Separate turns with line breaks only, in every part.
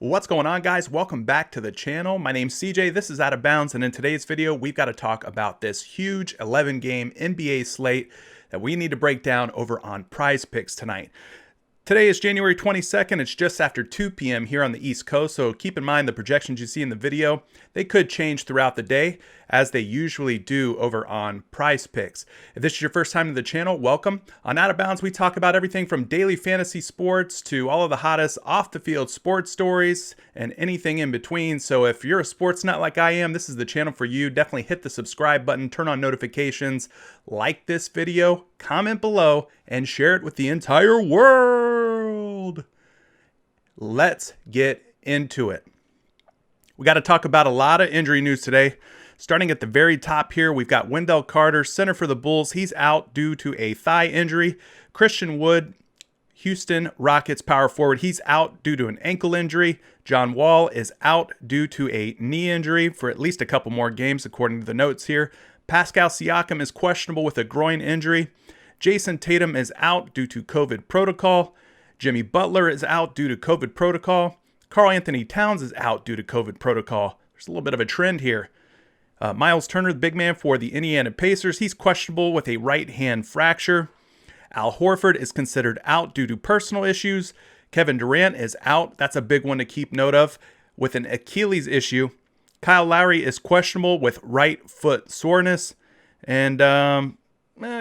What's going on, guys? Welcome back to the channel. My name's CJ. This is Out of Bounds, and in today's video, we've got to talk about this huge 11-game NBA slate that we need to break down over on PrizePicks tonight. Today is January 22nd. It's just after 2 p.m. here on the East Coast, so keep in mind the projections you see in the video. They could change throughout the day, as they usually do over on PrizePicks. If this is your first time to the channel, welcome. On Out of Bounds, we talk about everything from daily fantasy sports to all of the hottest off-the-field sports stories and anything in between. So if you're a sports nut like I am, this is the channel for you. Definitely hit the subscribe button, turn on notifications, like this video, comment below, and share it with the entire world. Let's get into it. We got to talk about a lot of injury news today. Starting at the very top here, we've got Wendell Carter, center for the Bulls. He's out due to a thigh injury. Christian Wood, Houston Rockets power forward. He's out due to an ankle injury. John Wall is out due to a knee injury for at least a couple more games, according to the notes here. Pascal Siakam is questionable with a groin injury. Jason Tatum is out due to COVID protocol. Jimmy Butler is out due to COVID protocol. Karl Anthony Towns is out due to COVID protocol. There's a little bit of a trend here. Miles Turner, the big man for the Indiana Pacers, he's questionable with a right hand fracture. Al Horford is considered out due to personal issues. Kevin Durant is out. That's a big one to keep note of with an Achilles issue. Kyle Lowry is questionable with right foot soreness. And a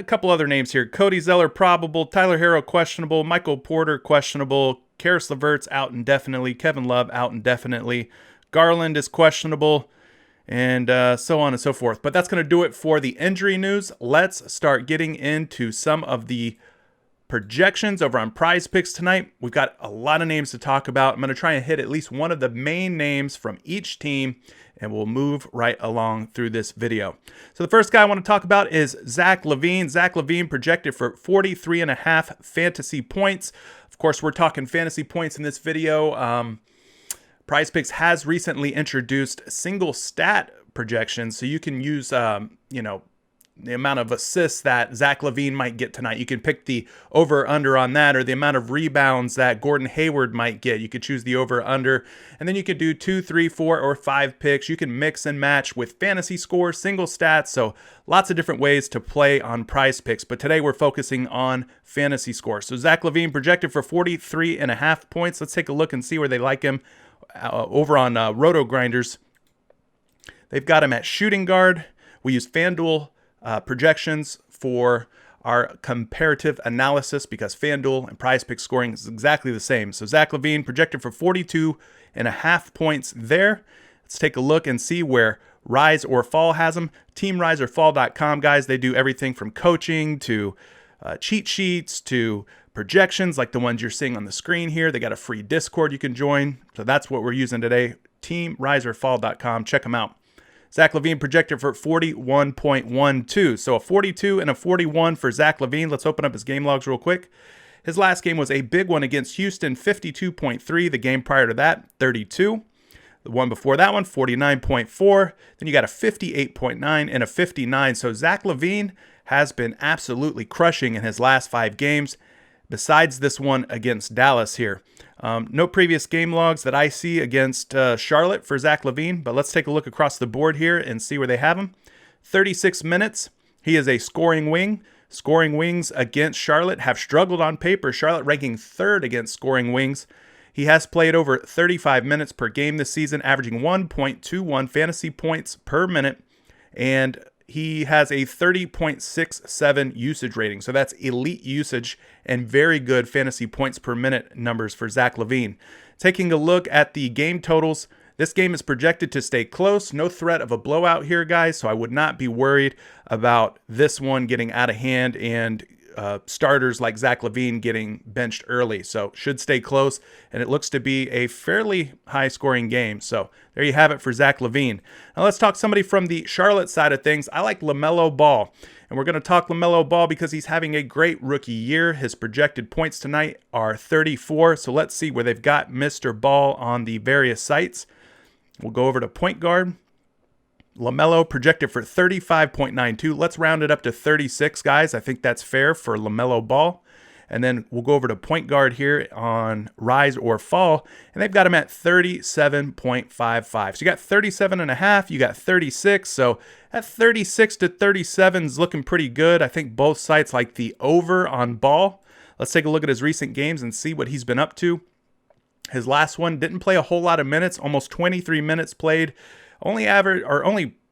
couple other names here. Cody Zeller probable. Tyler Herro questionable. Michael Porter questionable. Karis LeVert's out indefinitely. Kevin Love out indefinitely. Garland is questionable. And so on and so forth. But that's going to do it for the injury news. Let's start getting into some of the projections over on PrizePicks tonight. We've got a lot of names to talk about. I'm going to try and hit at least one of the main names from each team, and we'll move right along through this video. So the first guy I want to talk about is Zach LaVine. Zach LaVine projected for 43.5 fantasy points. Of course, we're talking fantasy points in this video. PrizePicks has recently introduced single stat projections, so you can use, the amount of assists that Zach LaVine might get tonight. You can pick the over or under on that, or the amount of rebounds that Gordon Hayward might get. You could choose the over or under, and then you could do 2, 3, 4, or 5 picks. You can mix and match with fantasy scores, single stats, so lots of different ways to play on PrizePicks. But today we're focusing on fantasy scores. So Zach LaVine projected for 43.5 points. Let's take a look and see where they like him. Over on Roto Grinders, they've got him at shooting guard. We use FanDuel projections for our comparative analysis because FanDuel and PrizePicks scoring is exactly the same. So Zach LaVine projected for 42.5 points there. Let's take a look and see where Rise or Fall has him. TeamRiseOrFall.com, guys. They do everything from coaching to cheat sheets to projections like the ones you're seeing on the screen here. They got a free Discord you can join. So that's what we're using today. TeamRiseOrFall.com. Check them out. Zach LaVine projected for 41.12. So a 42 and a 41 for Zach LaVine. Let's open up his game logs real quick. His last game was a big one against Houston, 52.3. The game prior to that, 32. The one before that one, 49.4. Then you got a 58.9 and a 59. So Zach LaVine has been absolutely crushing in his last 5 games. Besides this one against Dallas here. No previous game logs that I see against Charlotte for Zach LaVine, but let's take a look across the board here and see where they have him. 36 minutes. He is a scoring wing. Scoring wings against Charlotte have struggled on paper. Charlotte ranking 3rd against scoring wings. He has played over 35 minutes per game this season, averaging 1.21 fantasy points per minute, and he has a 30.67 usage rating. So that's elite usage and very good fantasy points per minute numbers for Zach LaVine. Taking a look at the game totals, this game is projected to stay close. No threat of a blowout here, guys. So I would not be worried about this one getting out of hand and starters like Zach LaVine getting benched early. So should stay close, and it looks to be a fairly high scoring game. So there you have it for Zach LaVine. Now let's talk somebody from the Charlotte side of things. I like LaMelo Ball, and we're going to talk LaMelo Ball because he's having a great rookie year. His projected points tonight are 34. So let's see where they've got Mr. Ball on the various sites. We'll go over to point guard. LaMelo projected for 35.92. Let's round it up to 36, guys. I think that's fair for LaMelo Ball. And then we'll go over to point guard here on rise or fall, and they've got him at 37.55. So you got 37.5, you got 36. So at 36 to 37 is looking pretty good. I think both sites like the over on ball. Let's take a look at his recent games and see what he's been up to. His last one didn't play a whole lot of minutes, almost 23 minutes played. Only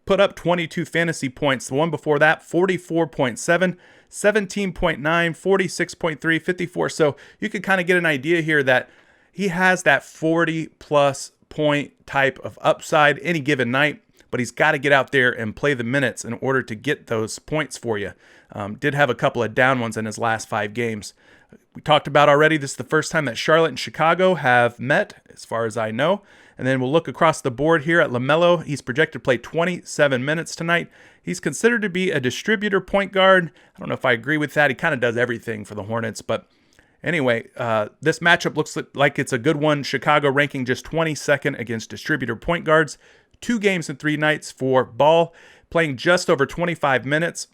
put up 22 fantasy points. The one before that, 44.7, 17.9, 46.3, 54. So you could kind of get an idea here that he has that 40 plus point type of upside any given night, but he's got to get out there and play the minutes in order to get those points for you. Did have a couple of down ones in his last 5 games. We talked about already, this is the first time that Charlotte and Chicago have met, as far as I know. And then we'll look across the board here at LaMelo. He's projected to play 27 minutes tonight. He's considered to be a distributor point guard. I don't know if I agree with that. He kind of does everything for the Hornets. But anyway, this matchup looks like it's a good one. Chicago ranking just 22nd against distributor point guards. 2 games in 3 nights for Ball, playing just over 25 minutes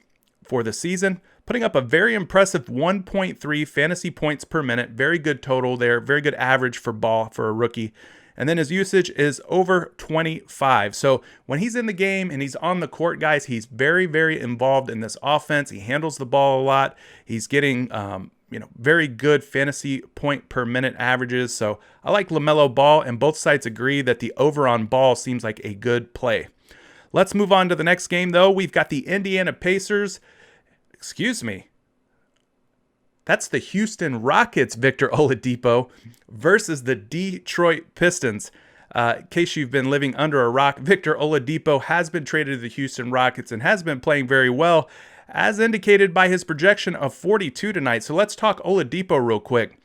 for the season, putting up a very impressive 1.3 fantasy points per minute. Very good total there. Very good average for Ball for a rookie. And then his usage is over 25. So when he's in the game and he's on the court, guys, he's very, very involved in this offense. He handles the ball a lot. He's getting, very good fantasy point per minute averages. So I like LaMelo Ball, and both sides agree that the over on Ball seems like a good play. Let's move on to the next game, though. We've got the Indiana Pacers. That's the Houston Rockets, Victor Oladipo, versus the Detroit Pistons. In case you've been living under a rock, Victor Oladipo has been traded to the Houston Rockets and has been playing very well, as indicated by his projection of 42 tonight. So let's talk Oladipo real quick.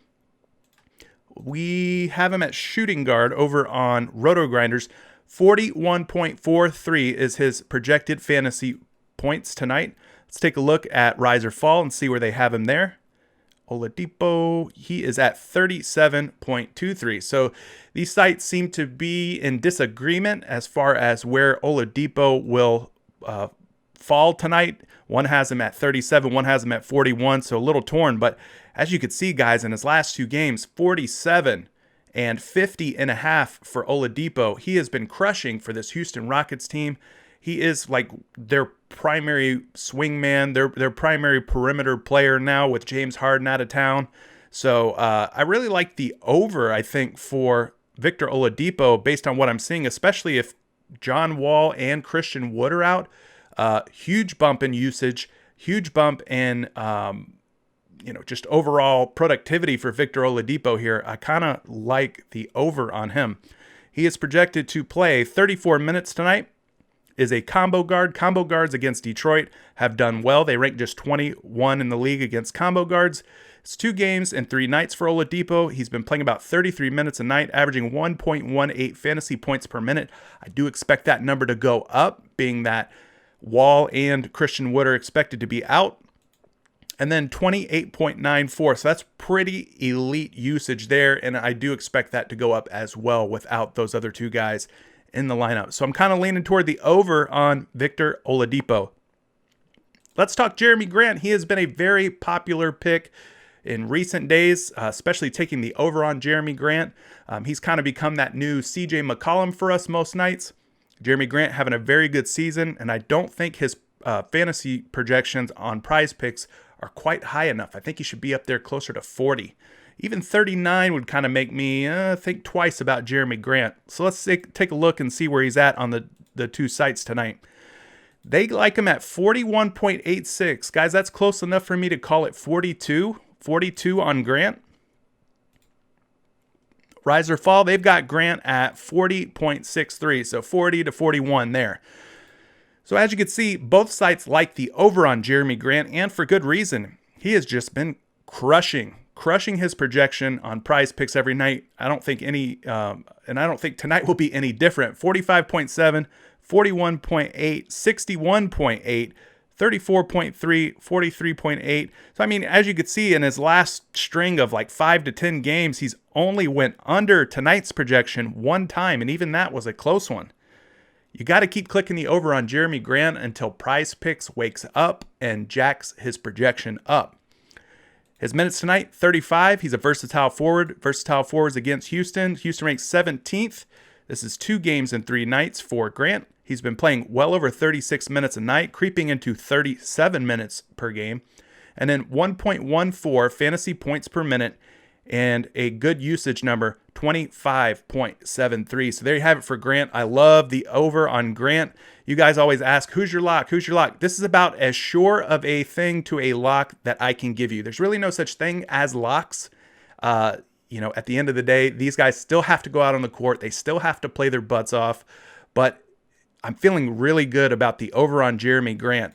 We have him at shooting guard over on Roto Grinders. 41.43 is his projected fantasy points tonight. Let's take a look at rise or fall and see where they have him there. Oladipo, he is at 37.23. So these sites seem to be in disagreement as far as where Oladipo will fall tonight. One has him at 37, one has him at 41, so a little torn. But as you can see, guys, in his last 2 games, 47 and 50.5 for Oladipo. He has been crushing for this Houston Rockets team. He is like their primary swing man, their primary perimeter player now with James Harden out of town. So I really like the over, I think, for Victor Oladipo based on what I'm seeing, especially if John Wall and Christian Wood are out. Huge bump in usage, huge bump in just overall productivity for Victor Oladipo here. I kind of like the over on him. He is projected to play 34 minutes tonight. Is a combo guard. Combo guards against Detroit have done well. They rank just 21 in the league against combo guards. It's 2 games and 3 nights for Oladipo. He's been playing about 33 minutes a night, averaging 1.18 fantasy points per minute. I do expect that number to go up, being that Wall and Christian Wood are expected to be out. And then 28.94. So that's pretty elite usage there. And I do expect that to go up as well without those other 2 guys in the lineup. So I'm kind of leaning toward the over on Victor Oladipo. Let's talk Jeremy Grant. He has been a very popular pick in recent days, especially taking the over on Jeremy Grant. He's kind of become that new CJ McCollum for us most nights. Jeremy Grant having a very good season, and I don't think his fantasy projections on PrizePicks are quite high enough. I think he should be up there closer to 40. Even 39 would kind of make me think twice about Jeremy Grant. So let's take a look and see where he's at on the 2 sites tonight. They like him at 41.86. Guys, that's close enough for me to call it 42. 42 on Grant. Rise or fall, they've got Grant at 40.63. So 40 to 41 there. So as you can see, both sites like the over on Jeremy Grant, and for good reason. He has just been crushing his projection on PrizePicks every night. I don't think and I don't think tonight will be any different. 45.7, 41.8, 61.8, 34.3, 43.8. So, I mean, as you could see in his last string of like 5 to 10 games, he's only went under tonight's projection 1 time, and even that was a close one. You got to keep clicking the over on Jeremy Grant until PrizePicks wakes up and jacks his projection up. His minutes tonight, 35. He's a versatile forward. Versatile forwards against Houston. Houston ranks 17th. This is 2 games and 3 nights for Grant. He's been playing well over 36 minutes a night, creeping into 37 minutes per game. And then 1.14 fantasy points per minute and a good usage number, 25.73. So there you have it for Grant. I love the over on Grant. You guys always ask, who's your lock? Who's your lock? This is about as sure of a thing to a lock that I can give you. There's really no such thing as locks. At the end of the day, these guys still have to go out on the court. They still have to play their butts off. But I'm feeling really good about the over on Jeremy Grant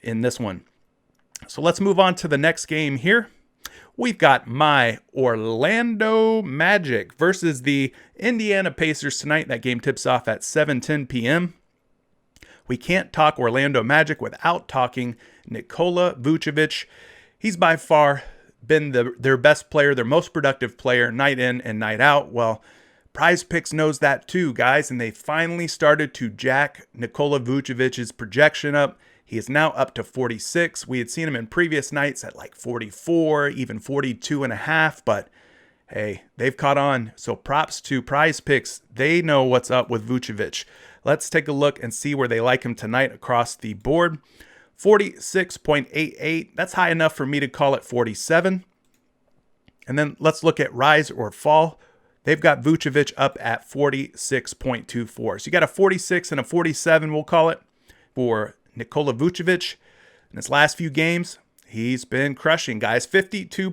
in this one. So let's move on to the next game here. We've got my Orlando Magic versus the Indiana Pacers tonight. That game tips off at 7:10 p.m. We can't talk Orlando Magic without talking Nikola Vucevic. He's by far been their best player, their most productive player, night in and night out. Well, PrizePicks knows that too, guys, and they finally started to jack Nikola Vucevic's projection up. He is now up to 46. We had seen him in previous nights at like 44, even 42.5, but hey, they've caught on. So props to PrizePicks. They know what's up with Vucevic. Let's take a look and see where they like him tonight across the board. 46.88. That's high enough for me to call it 47. And then let's look at rise or fall. They've got Vucevic up at 46.24. So you got a 46 and a 47, we'll call it, for Nikola Vucevic. In his last few games, he's been crushing, guys. 52.6,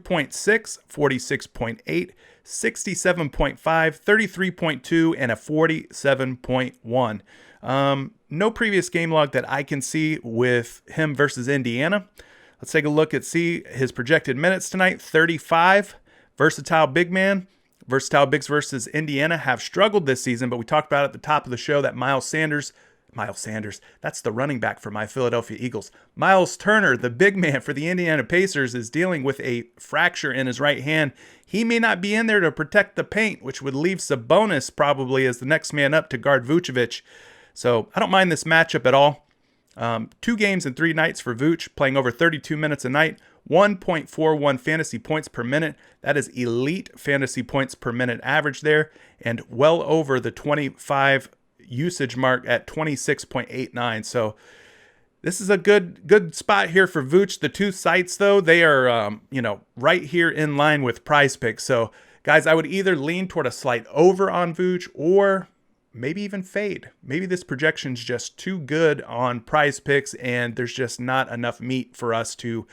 46.8, 67.5, 33.2, and a 47.1. No previous game log that I can see with him versus Indiana. Let's take a look at his projected minutes tonight. 35. Versatile big man. Versatile bigs versus Indiana have struggled this season, but we talked about at the top of the show that Miles Sanders, that's the running back for my Philadelphia Eagles. Miles Turner, the big man for the Indiana Pacers, is dealing with a fracture in his right hand. He may not be in there to protect the paint, which would leave Sabonis probably as the next man up to guard Vucevic. So I don't mind this matchup at all. 2 games and 3 nights for Vuce, playing over 32 minutes a night. 1.41 fantasy points per minute. That is elite fantasy points per minute average there, and well over the 25 usage mark at 26.89. So this is a good spot here for Vuce. The 2 sites, though, they are right here in line with PrizePicks. So guys, I would either lean toward a slight over on Vuce or maybe even fade. Maybe this projection's just too good on PrizePicks and there's just not enough meat for us to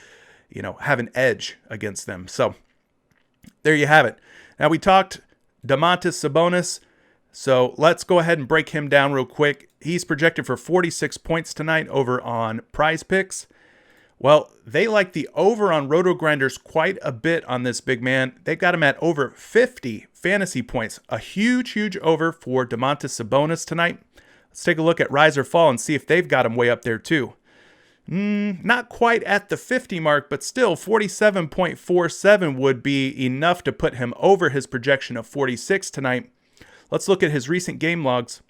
have an edge against them. So there you have it. Now we talked Domantas Sabonis. So let's go ahead and break him down real quick. He's projected for 46 points tonight over on PrizePicks. Well, they like the over on Roto Grinders quite a bit on this big man. They've got him at over 50 fantasy points. A huge over for Domantas Sabonis tonight. Let's take a look at rise or fall and see if they've got him way up there too. Not quite at the 50 mark, but still 47.47 would be enough to put him over his projection of 46 tonight. Let's look at his recent game logs.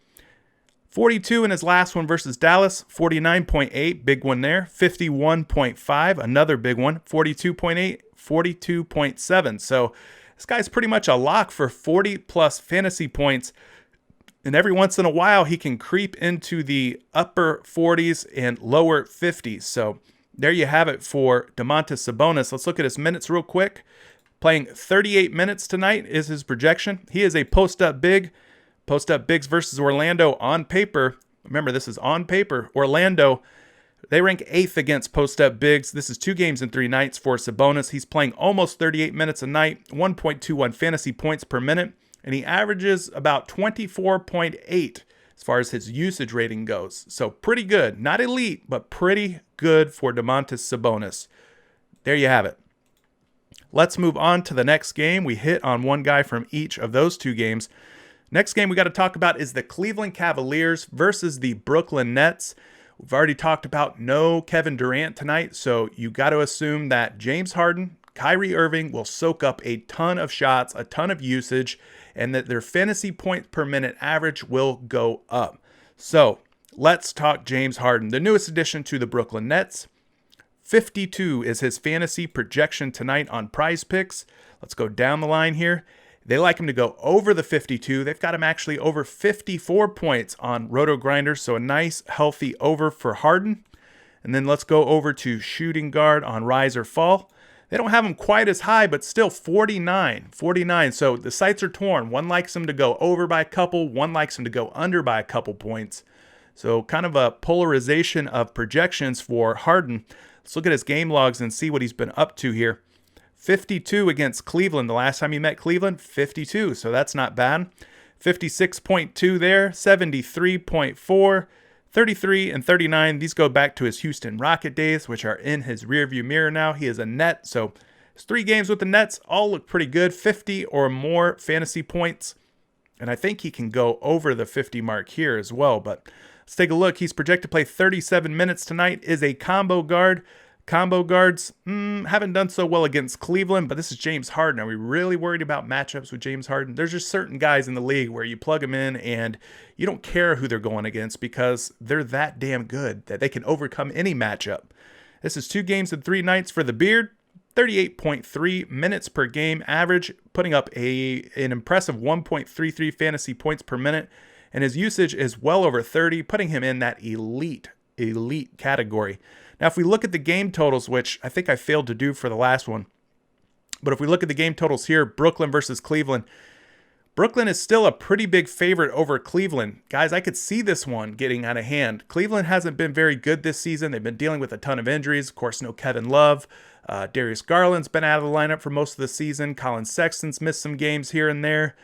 42 in his last one versus Dallas, 49.8, big one there. 51.5, another big one. 42.8, 42.7. So this guy's pretty much a lock for 40 plus fantasy points. And every once in a while, he can creep into the upper 40s and lower 50s. So there you have it for Domantas Sabonis. Let's look at his minutes real quick. Playing 38 minutes tonight is his projection. He is a post-up big. Post-up bigs versus Orlando on paper. Remember, this is on paper. Orlando, they rank 8th against post-up bigs. This is 2 games and 3 nights for Sabonis. He's playing almost 38 minutes a night, 1.21 fantasy points per minute, and he averages about 24.8 as far as his usage rating goes. So pretty good. Not elite, but pretty good for Domantas Sabonis. There you have it. Let's move on to the next game. We hit on one guy from each of those 2 games. Next game we got to talk about is the Cleveland Cavaliers versus the Brooklyn Nets. We've already talked about no Kevin Durant tonight, so you got to assume that James Harden, Kyrie Irving will soak up a ton of shots, a ton of usage, and that their fantasy points per minute average will go up. So let's talk James Harden, the newest addition to the Brooklyn Nets. 52 is his fantasy projection tonight on PrizePicks. Let's go down the line here. They like him to go over the 52. They've got him actually over 54 points on Roto Grinders, so a nice, healthy over for Harden. And then let's go over to shooting guard on Rise or Fall. They don't have him quite as high, but still 49. So the sites are torn. One likes him to go over by a couple. One likes him to go under by a couple points. So kind of a polarization of projections for Harden. Let's look at his game logs and see what he's been up to here. 52 against Cleveland. The last time he met Cleveland, 52. So that's not bad. 56.2 there, 73.4, 33 and 39. These go back to his Houston Rocket days, which are in his rearview mirror now. He is a net. So his 3 games with the Nets all look pretty good. 50 or more fantasy points. And I think he can go over the 50 mark here as well. But let's take a look. He's projected to play 37 minutes tonight. Is a combo guard. Combo guards haven't done so well against Cleveland, but this is James Harden. Are we really worried about matchups with James Harden? There's just certain guys in the league where you plug them in and you don't care who they're going against because they're that damn good that they can overcome any matchup. This is 2 games and 3 nights for the Beard. 38.3 minutes per game average, putting up an impressive 1.33 fantasy points per minute. And his usage is well over 30, putting him in that elite category. Now, if we look at the game totals, which I think I failed to do for the last one, but if we look at the game totals here, Brooklyn versus Cleveland, Brooklyn is still a pretty big favorite over Cleveland. Guys, I could see this one getting out of hand. Cleveland hasn't been very good this season. They've been dealing with a ton of injuries. Of course, no Kevin Love. Darius Garland's been out of the lineup for most of the season. Colin Sexton's missed some games here and there.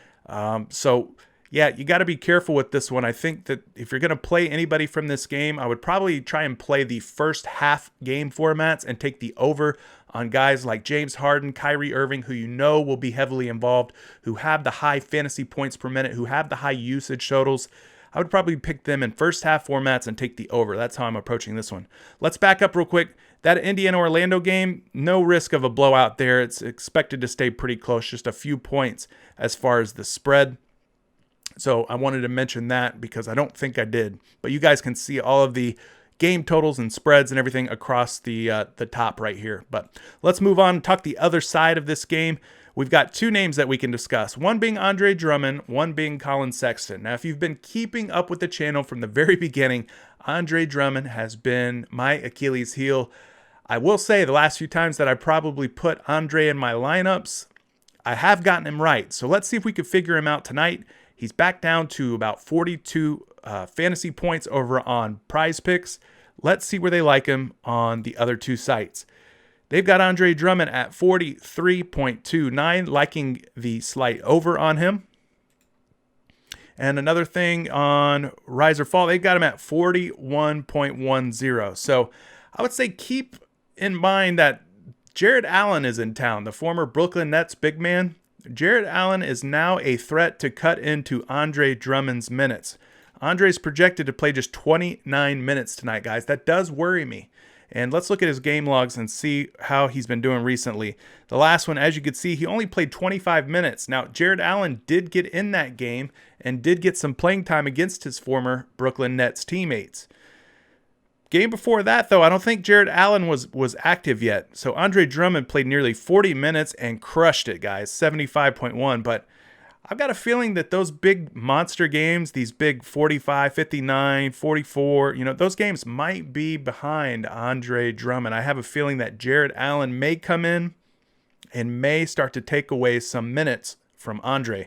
Yeah, you got to be careful with this one. I think that if you're going to play anybody from this game, I would probably try and play the first half game formats and take the over on guys like James Harden, Kyrie Irving, who you know will be heavily involved, who have the high fantasy points per minute, who have the high usage totals. I would probably pick them in first half formats and take the over. That's how I'm approaching this one. Let's back up real quick. That Indiana-Orlando game, no risk of a blowout there. It's expected to stay pretty close, just a few points as far as the spread. So I wanted to mention that because I don't think I did. But you guys can see all of the game totals and spreads and everything across the top right here. But let's move on and talk the other side of this game. We've got 2 names that we can discuss. One being Andre Drummond, one being Colin Sexton. Now, if you've been keeping up with the channel from the very beginning, Andre Drummond has been my Achilles heel. I will say the last few times that I probably put Andre in my lineups, I have gotten him right. So let's see if we can figure him out tonight. He's back down to about 42 fantasy points over on PrizePicks. Let's see where they like him on the other 2 sites. They've got Andre Drummond at 43.29, liking the slight over on him. And another thing on Rise or Fall, they've got him at 41.10. So I would say keep in mind that Jared Allen is in town, the former Brooklyn Nets big man. Jared Allen is now a threat to cut into Andre Drummond's minutes. Andre's projected to play just 29 minutes tonight, guys. That does worry me. And let's look at his game logs and see how he's been doing recently. The last one, as you could see, he only played 25 minutes. Now, Jared Allen did get in that game and did get some playing time against his former Brooklyn Nets teammates. Game before that, though, I don't think Jared Allen was active yet. So Andre Drummond played nearly 40 minutes and crushed it, guys, 75.1. But I've got a feeling that those big monster games, these big 45, 59, 44, those games might be behind Andre Drummond. I have a feeling that Jared Allen may come in and may start to take away some minutes from Andre.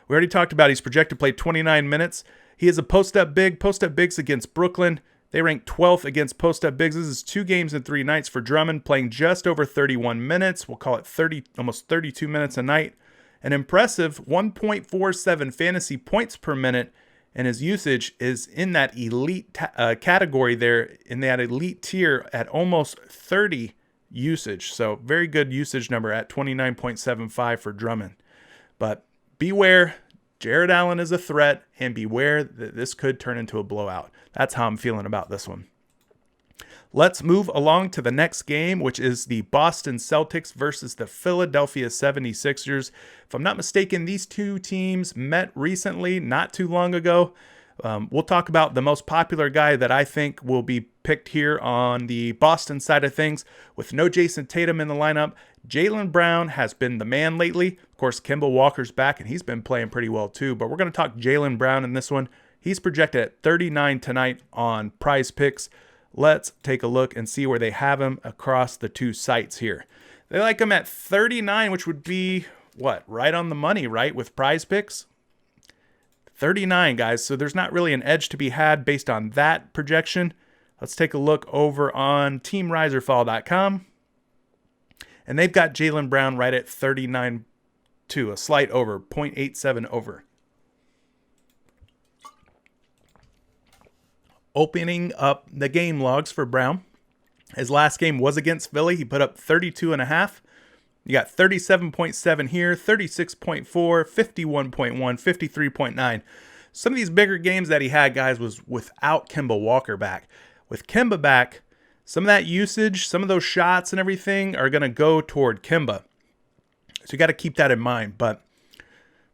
We already talked about he's projected to play 29 minutes. He is a post-up big. Post-up bigs against Brooklyn. They rank 12th against post-up bigs. This is 2 games and 3 nights for Drummond, playing just over 31 minutes. We'll call it almost 32 minutes a night. An impressive 1.47 fantasy points per minute, and his usage is in that elite category there, in that elite tier at almost 30 usage. So very good usage number at 29.75 for Drummond. But beware, Jared Allen is a threat, and beware that this could turn into a blowout. That's how I'm feeling about this one. Let's move along to the next game, which is the Boston Celtics versus the Philadelphia 76ers. If I'm not mistaken, these 2 teams met recently, not too long ago. We'll talk about the most popular guy that I think will be picked here on the Boston side of things. With no Jason Tatum in the lineup, Jaylen Brown has been the man lately. Of course, Kemba Walker's back, and he's been playing pretty well too. But we're going to talk Jaylen Brown in this one. He's projected at 39 tonight on PrizePicks. Let's take a look and see where they have him across the two sites here. They like him at 39, which would be, what, right on the money, right, with PrizePicks? 39, guys, so there's not really an edge to be had based on that projection. Let's take a look over on teamriserfall.com. And they've got Jaylen Brown right at 39 too, a slight over, 0.87 over. Opening up the game logs for Brown. His last game was against Philly. He put up 32.5. You got 37.7 here, 36.4, 51.1, 53.9. Some of these bigger games that he had, guys, was without Kemba Walker back. With Kemba back, some of that usage, some of those shots and everything are going to go toward Kemba. So you got to keep that in mind. But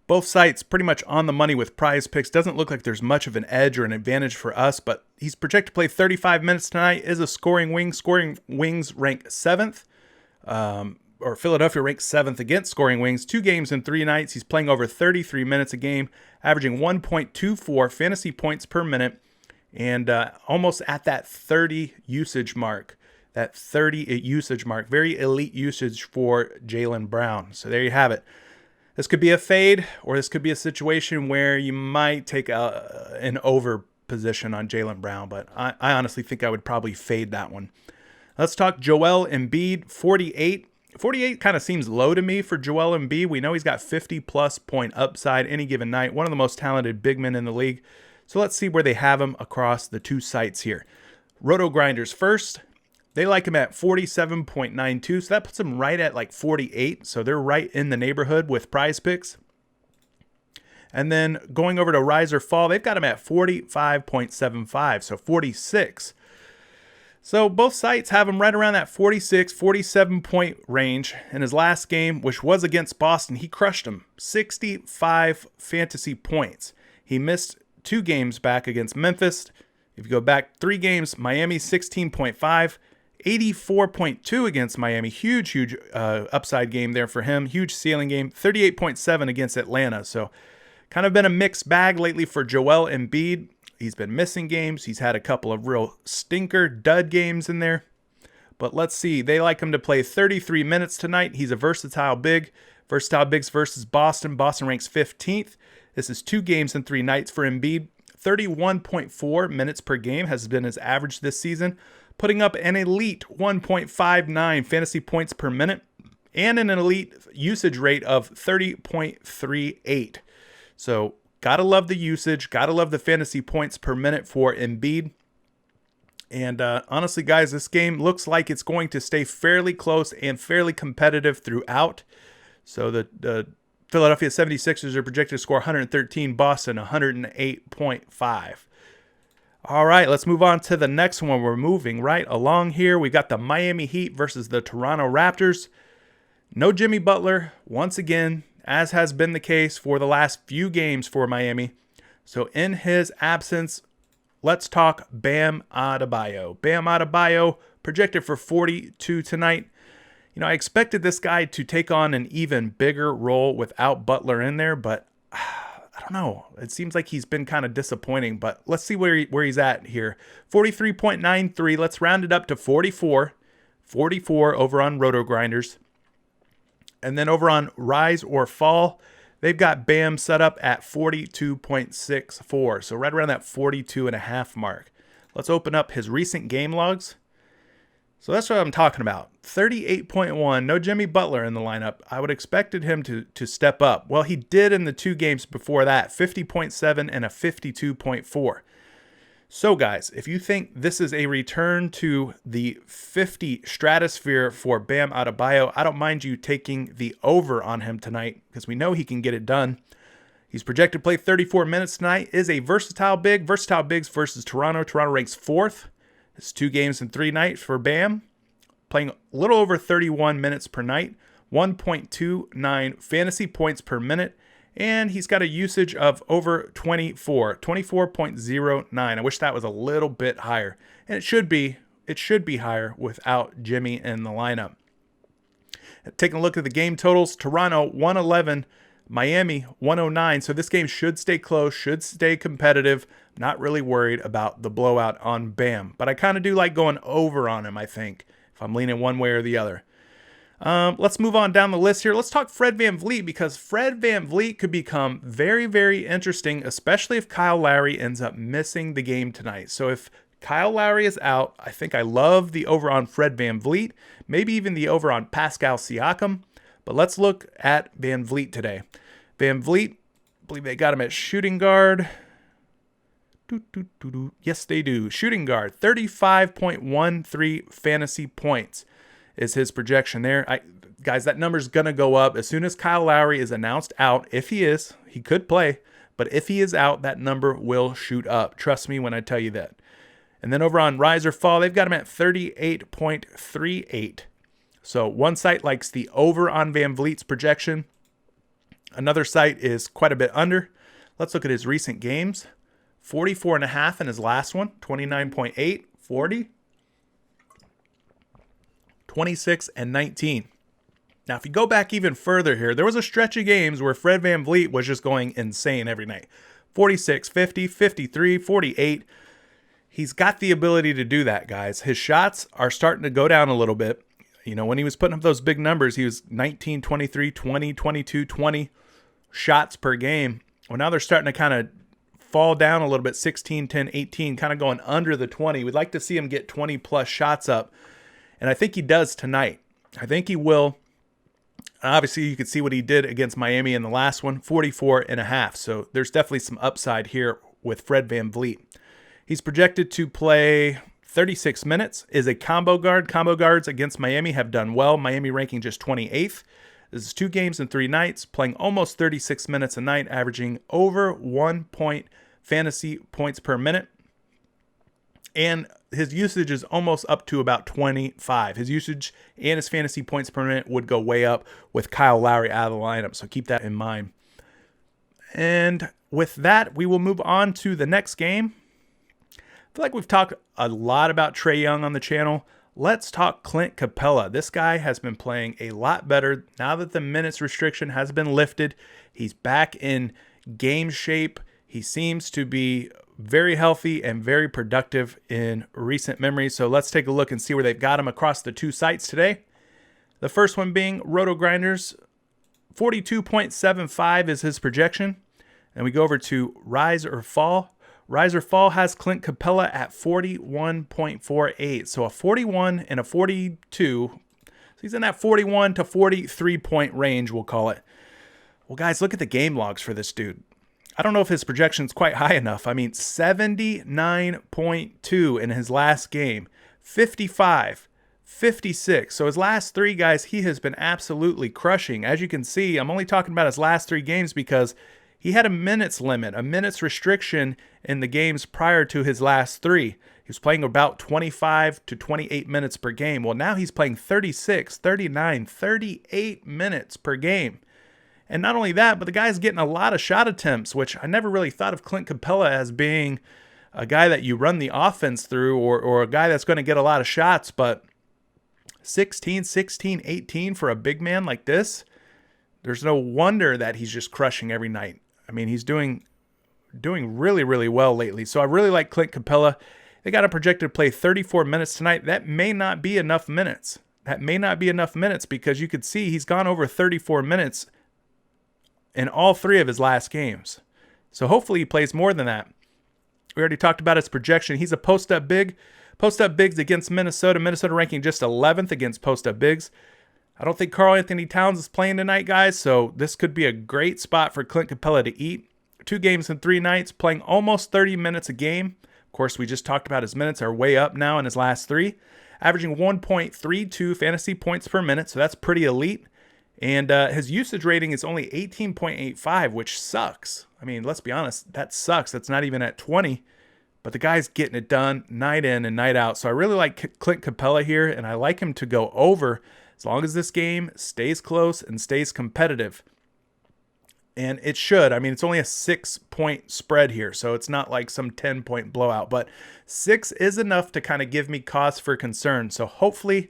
both sites pretty much on the money with PrizePicks. Doesn't look like there's much of an edge or an advantage for us, but he's projected to play 35 minutes tonight. Is a scoring wing. Scoring wings rank 7th. Or Philadelphia ranks 7th against scoring wings. 2 games in 3 nights. He's playing over 33 minutes a game, averaging 1.24 fantasy points per minute, and almost at that 30 usage mark. That 30 usage mark. Very elite usage for Jaylen Brown. So there you have it. This could be a fade, or this could be a situation where you might take an over position on Jaylen Brown, but I honestly think I would probably fade that one. Let's talk Joel Embiid, 48. 48 kind of seems low to me for Joel Embiid. We know he's got 50-plus point upside any given night. One of the most talented big men in the league. So let's see where they have him across the two sites here. Roto Grinders first. They like him at 47.92. So that puts him right at like 48. So they're right in the neighborhood with PrizePicks. And then going over to Rise or Fall, they've got him at 45.75. So 46. So both sites have him right around that 46, 47 point range. In his last game, which was against Boston, he crushed them. 65 fantasy points. He missed 2 games back against Memphis. If you go back 3 games, Miami 16.5, 84.2 against Miami. Huge upside game there for him. Huge ceiling game. 38.7 against Atlanta. So kind of been a mixed bag lately for Joel Embiid. He's been missing games. He's had a couple of real stinker dud games in there. But let's see. They like him to play 33 minutes tonight. He's a versatile big. Versatile bigs versus Boston. Boston ranks 15th. This is 2 games in 3 nights for Embiid. 31.4 minutes per game has been his average this season, putting up an elite 1.59 fantasy points per minute and an elite usage rate of 30.38. So gotta love the usage. Gotta love the fantasy points per minute for Embiid. And honestly, guys, this game looks like it's going to stay fairly close and fairly competitive throughout. So the Philadelphia 76ers are projected to score 113, Boston 108.5. All right, let's move on to the next one. We're moving right along here. We got the Miami Heat versus the Toronto Raptors. No Jimmy Butler, once again, as has been the case for the last few games for Miami. So in his absence, let's talk Bam Adebayo. Bam Adebayo projected for 42 tonight. You know, I expected this guy to take on an even bigger role without Butler in there, but I don't know. It seems like he's been kind of disappointing, but let's see where he's at here. 43.93. Let's round it up to 44. 44 over on Roto Grinders. And then over on Rise or Fall, they've got Bam set up at 42.64. So right around that 42.5 mark. Let's open up his recent game logs. So that's what I'm talking about. 38.1. No Jimmy Butler in the lineup. I would expected him to step up. Well, he did in the 2 games before that. 50.7 and a 52.4. So guys, if you think this is a return to the 50 stratosphere for Bam Adebayo, I don't mind you taking the over on him tonight because we know he can get it done. He's projected to play 34 minutes tonight. Is a versatile big. Versatile bigs versus Toronto. Toronto ranks 4th. It's 2 games in 3 nights for Bam. Playing a little over 31 minutes per night. 1.29 fantasy points per minute And he's got a usage of over 24.09. I wish that was a little bit higher. And it should be higher without Jimmy in the lineup. Taking a look at the game totals, Toronto 111, Miami 109. So this game should stay close, should stay competitive. Not really worried about the blowout on Bam. But I kind of do like going over on him, I think, if I'm leaning one way or the other. Let's move on down the list here. Let's talk Fred VanVleet, because Fred VanVleet could become very, very interesting, especially if Kyle Lowry ends up missing the game tonight. So if Kyle Lowry is out, I think I love the over on Fred VanVleet, maybe even the over on Pascal Siakam. But let's look at VanVleet today. VanVleet, I believe they got him at shooting guard. Yes, they do. Shooting guard, 35.13 fantasy points is his projection there. Guys, that number's going to go up as soon as Kyle Lowry is announced out. If he is, he could play. But if he is out, that number will shoot up. Trust me when I tell you that. And then over on Rise or Fall, they've got him at 38.38. So one site likes the over on VanVleet's projection. Another site is quite a bit under. Let's look at his recent games. 44.5 in his last one. 29.8, 40. 26 and 19. Now, if you go back even further here, there was a stretch of games where Fred VanVleet was just going insane every night. 46, 50, 53, 48. He's got the ability to do that, guys. His shots are starting to go down a little bit. You know, when he was putting up those big numbers, he was 19, 23, 20, 22, 20 shots per game. Well, now they're starting to kind of fall down a little bit, 16, 10, 18, kind of going under the 20. We'd like to see him get 20 plus shots up. And I think he does tonight. I think he will. Obviously, you could see what he did against Miami in the last one, 44.5. So there's definitely some upside here with Fred VanVleet. He's projected to play 36 minutes, is a combo guard. Combo guards against Miami have done well. Miami ranking just 28th. This is 2 games in 3 nights, playing almost 36 minutes a night, averaging over 1 point fantasy points per minute. And his usage is almost up to about 25. His usage and his fantasy points per minute would go way up with Kyle Lowry out of the lineup. So keep that in mind. And with that, we will move on to the next game. I feel like we've talked a lot about Trae Young on the channel. Let's talk Clint Capella. This guy has been playing a lot better now that the minutes restriction has been lifted. He's back in game shape. He seems to be very healthy and very productive in recent memory. So let's take a look and see where they've got him across the 2 sites today. The first one being Roto Grinders, 42.75 is his projection. And we go over to Rise or Fall. Rise or Fall has Clint Capella at 41.48. So a 41 and a 42. So he's in that 41 to 43 point range, we'll call it. Well, guys, look at the game logs for this dude. I don't know if his projection's quite high enough. I mean, 79.2 in his last game, 55, 56. So his last 3 guys, he has been absolutely crushing. As you can see, I'm only talking about his last 3 games because he had a minutes limit, a minutes restriction in the games prior to his last 3. He was playing about 25 to 28 minutes per game. Well, now he's playing 36, 39, 38 minutes per game. And not only that, but the guy's getting a lot of shot attempts, which I never really thought of Clint Capella as being a guy that you run the offense through or a guy that's going to get a lot of shots. But 16, 16, 18 for a big man like this, there's no wonder that he's just crushing every night. I mean, he's doing really, really well lately. So I really like Clint Capella. They got him projected to play 34 minutes tonight. That may not be enough minutes. Because you could see he's gone over 34 minutes in all 3 of his last games. So hopefully he plays more than that. We already talked about his projection. He's a post-up big. Post-up bigs against Minnesota. Minnesota ranking just 11th against post-up bigs. I don't think Karl Anthony Towns is playing tonight, guys, so this could be a great spot for Clint Capella to eat. 2 games in 3 nights, playing almost 30 minutes a game. Of course, we just talked about his minutes are way up now in his last 3. Averaging 1.32 fantasy points per minute, so that's pretty elite. And his usage rating is only 18.85, which sucks. I mean, let's be honest, that sucks. That's not even at 20. But the guy's getting it done night in and night out. So I really like Clint Capella here, and I like him to go over as long as this game stays close and stays competitive. And it should. I mean, it's only a 6-point spread here, so it's not like some 10-point blowout. But 6 is enough to kind of give me cause for concern. So hopefully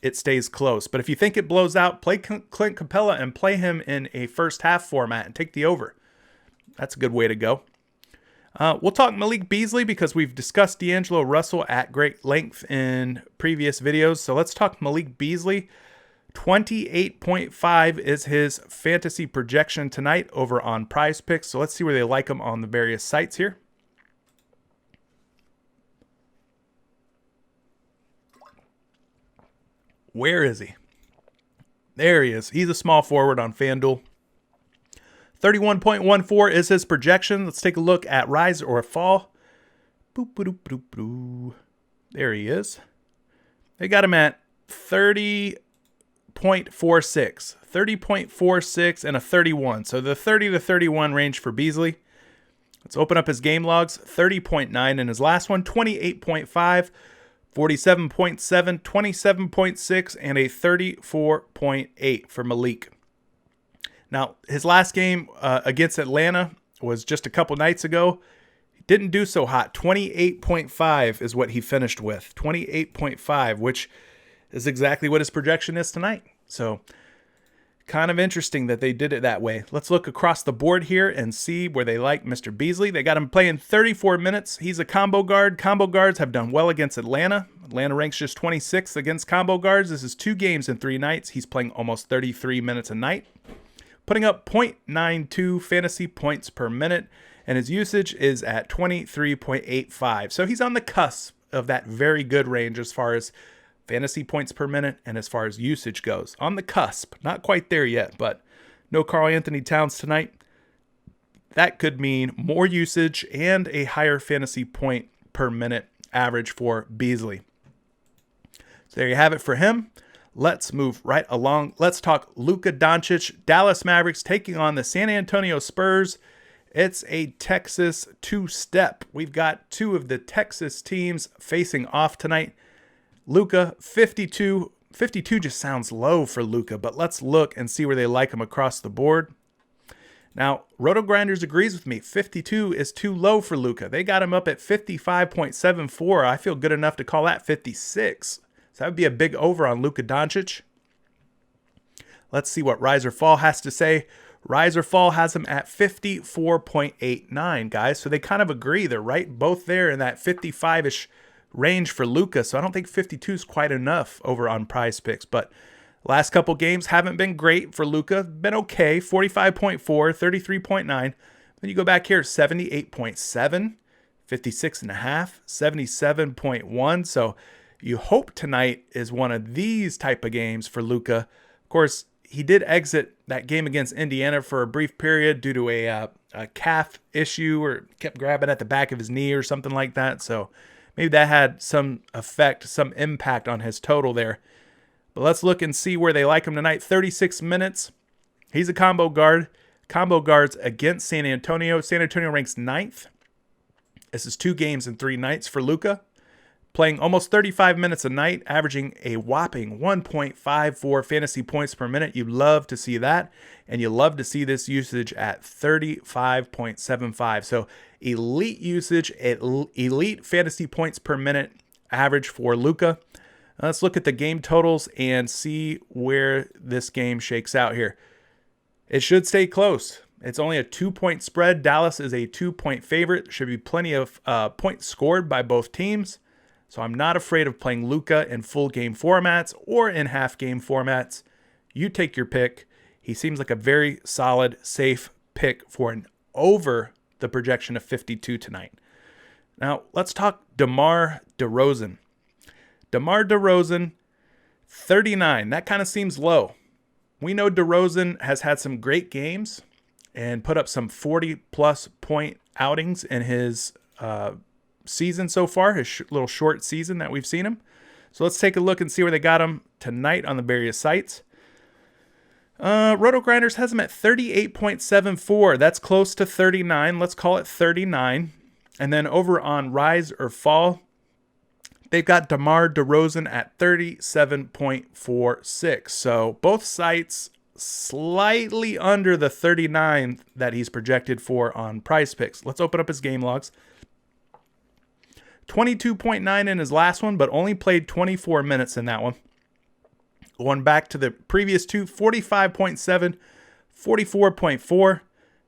it stays close. But if you think it blows out, play Clint Capella and play him in a first half format and take the over. That's a good way to go. We'll talk Malik Beasley because we've discussed D'Angelo Russell at great length in previous videos. So let's talk Malik Beasley. 28.5 is his fantasy projection tonight over on PrizePicks. So let's see where they like him on the various sites here. Where is he? There he is. He's a small forward on FanDuel. 31.14 is his projection. Let's take a look at rise or fall. Boop, boop, boop, boop. There he is. They got him at 30.46. 30.46 and a 31. So the 30 to 31 range for Beasley. Let's open up his game logs. 30.9 in his last one. 28.5. 47.7, 27.6, and a 34.8 for Malik. Now, his last game against Atlanta was just a couple nights ago. He didn't do so hot. 28.5 is what he finished with. 28.5, which is exactly what his projection is tonight. So, kind of interesting that they did it that way. Let's look across the board here and see where they like Mr. Beasley. They got him playing 34 minutes. He's a combo guard. Combo guards have done well against Atlanta. Atlanta ranks just 26th against combo guards. This is 2 games in 3 nights. He's playing almost 33 minutes a night, putting up 0.92 fantasy points per minute, and his usage is at 23.85. So he's on the cusp of that very good range as far as fantasy points per minute and as far as usage goes. On the cusp. Not quite there yet, but no Karl Anthony Towns tonight. That could mean more usage and a higher fantasy point per minute average for Beasley. So there you have it for him. Let's move right along. Let's talk Luka Doncic. Dallas Mavericks taking on the San Antonio Spurs. It's a Texas two-step. We've got 2 of the Texas teams facing off tonight. Luka, 52. 52 just sounds low for Luka, but let's look and see where they like him across the board. Now, RotoGrinders agrees with me. 52 is too low for Luka. They got him up at 55.74. I feel good enough to call that 56. So that would be a big over on Luka Doncic. Let's see what Rise or Fall has to say. Rise or Fall has him at 54.89, guys. So they kind of agree. They're right both there in that 55-ish range for Luka, so I don't think 52 is quite enough over on PrizePicks. But last couple games haven't been great for Luka. Been okay, 45.4, 33.9. Then you go back here, 78.7, 56.5, 77.1. So you hope tonight is one of these type of games for Luka. Of course, he did exit that game against Indiana for a brief period due to a calf issue, or kept grabbing at the back of his knee or something like that. So maybe that had some effect, some impact on his total there. But let's look and see where they like him tonight. 36 minutes. He's a combo guard. Combo guards against San Antonio. San Antonio ranks 9th. This is 2 games in 3 nights for Luka. Playing almost 35 minutes a night, averaging a whopping 1.54 fantasy points per minute. You love to see that. And you love to see this usage at 35.75. So elite usage, elite fantasy points per minute average for Luka. Let's look at the game totals and see where this game shakes out here. It should stay close. It's only a 2-point spread. Dallas is a 2-point favorite. Should be plenty of points scored by both teams. So I'm not afraid of playing Luka in full game formats or in half game formats. You take your pick. He seems like a very solid, safe pick for an over the projection of 52 tonight. Now, let's talk DeMar DeRozan. DeMar DeRozan, 39. That kind of seems low. We know DeRozan has had some great games and put up some 40-plus point outings in his season so far, his little short season that we've seen him. So let's take a look and see where they got him tonight on the various sites. RotoGrinders has him at 38.74. That's close to 39. Let's call it 39. And then over on Rise or Fall, they've got DeMar DeRozan at 37.46. So both sites slightly under the 39 that he's projected for on PrizePicks. Let's open up his game logs. 22.9 in his last one, but only played 24 minutes in that one. Going back to the previous two, 45.7, 44.4,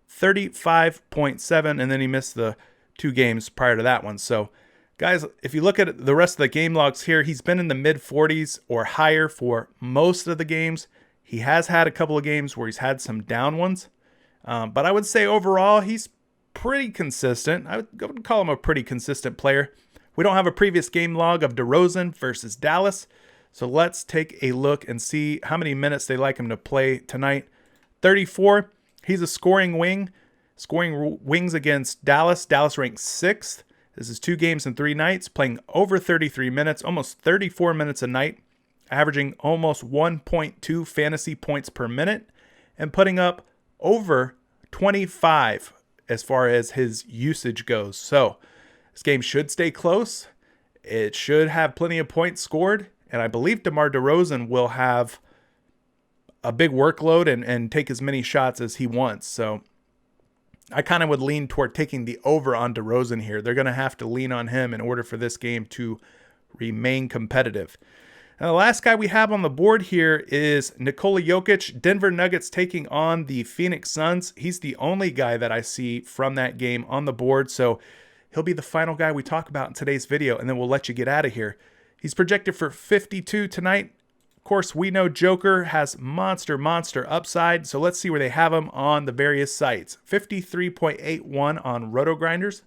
35.7, and then he missed the 2 games prior to that one. So, guys, if you look at the rest of the game logs here, he's been in the mid-40s or higher for most of the games. He has had a couple of games where he's had some down ones, but I would say overall he's pretty consistent. I would call him a pretty consistent player. We don't have a previous game log of DeRozan versus Dallas, so let's take a look and see how many minutes they like him to play tonight. 34. He's a scoring wing. Scoring wings against Dallas. Dallas ranks 6th. This is 2 games in 3 nights, playing over 33 minutes, almost 34 minutes a night, averaging almost 1.2 fantasy points per minute, and putting up over 25 as far as his usage goes. So this game should stay close. It should have plenty of points scored, and I believe DeMar DeRozan will have a big workload and take as many shots as he wants. So I kind of would lean toward taking the over on DeRozan here. They're going to have to lean on him in order for this game to remain competitive. Now, the last guy we have on the board here is Nikola Jokic, Denver Nuggets taking on the Phoenix Suns. He's the only guy that I see from that game on the board, so he'll be the final guy we talk about in today's video, and then we'll let you get out of here. He's projected for 52 tonight. Of course, we know Joker has monster upside, so let's see where they have him on the various sites. 53.81 on RotoGrinders.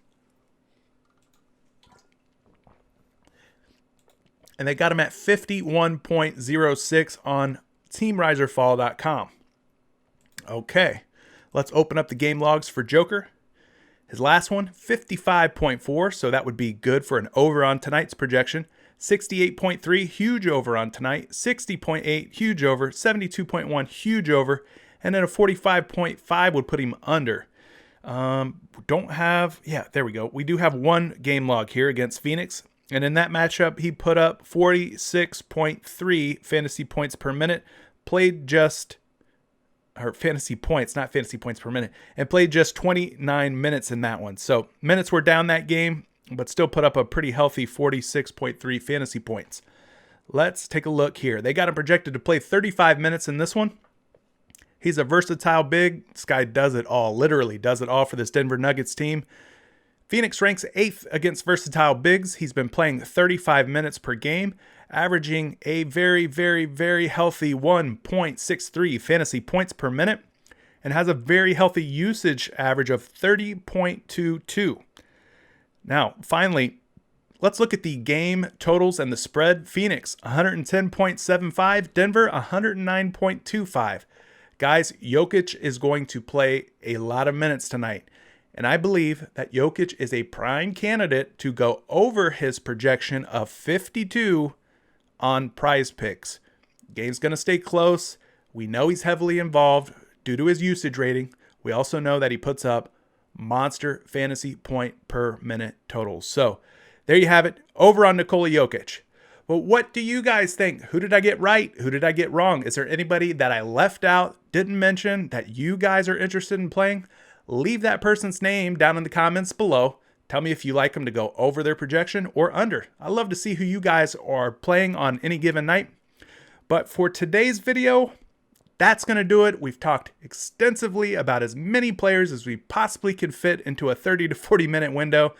And they got him at 51.06 on TeamRiserFall.com. Okay, let's open up the game logs for Joker. His last one, 55.4, so that would be good for an over on tonight's projection. 68.3, huge over on tonight. 60.8, huge over. 72.1, huge over. And then a 45.5 would put him under. There we go. We do have one game log here against Phoenix. And in that matchup, he put up 46.3 fantasy points per minute. Fantasy points, not fantasy points per minute. And played just 29 minutes in that one. So minutes were down that game, but still put up a pretty healthy 46.3 fantasy points. Let's take a look here. They got him projected to play 35 minutes in this one. He's a versatile big. This guy does it all, literally does it all for this Denver Nuggets team. Phoenix ranks 8th against versatile bigs. He's been playing 35 minutes per game, averaging a very healthy 1.63 fantasy points per minute, and has a very healthy usage average of 30.22. Now, finally, let's look at the game totals and the spread. Phoenix, 110.75. Denver, 109.25. Guys, Jokic is going to play a lot of minutes tonight. And I believe that Jokic is a prime candidate to go over his projection of 52 on PrizePicks. Game's going to stay close. We know he's heavily involved due to his usage rating. We also know that he puts up monster fantasy point per minute totals. So there you have it, over on Nikola Jokic. But what do you guys think? Who did I get right? Who did I get wrong? Is there anybody that I left out, didn't mention, that you guys are interested in playing? Leave that person's name down in the comments below. Tell me if you like them to go over their projection or under. I love to see who you guys are playing on any given night. But for today's video, that's going to do it. We've talked extensively about as many players as we possibly can fit into a 30 to 40 minute window,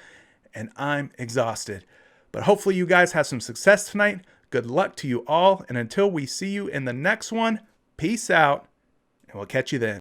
and I'm exhausted. But hopefully you guys have some success tonight. Good luck to you all, and until we see you in the next one, peace out, and we'll catch you then.